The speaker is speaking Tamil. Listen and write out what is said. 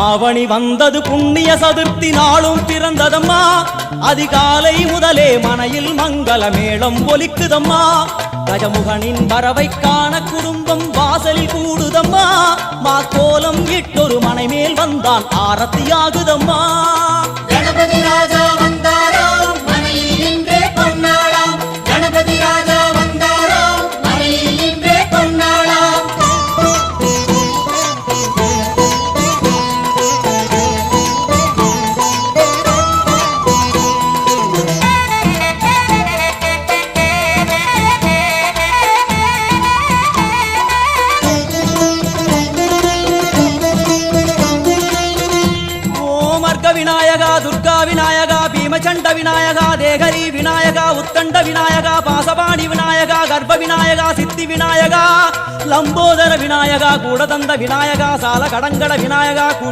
ஆவணி வந்தது புண்ணிய சதுர்த்தி நாளும் பிறந்ததம்மா அதிகாலை முதலே மனையில் மங்கள மேளம் ஒலிக்குதம்மா கஜமுகனின் வரவை காண குடும்பம் வாசலில் கூடுதம்மா மா கோலம் இட்டொரு மனை மேல் வந்தான் ஆரத்தியாகுதம்மா கணபதி ராஜா வந்தாராம் மனையில் இன்றே பொன்னாளாம் கணபதி ராஜா வந்தாராம் மனையில் இன்றே பொன்னாளாம் விநாயகா துர்கா விநாயகா பீமச்சண்ட விநாயகா தேகரி விநாயகா உத்தண்ட விநாயகா பாசபாணி விநாயகா கர்ப்ப விநாயகா சித்தி விநாயகா லம்போதர விநாயகா கூடதந்த விநாயகா சால கடங்கட விநாயகா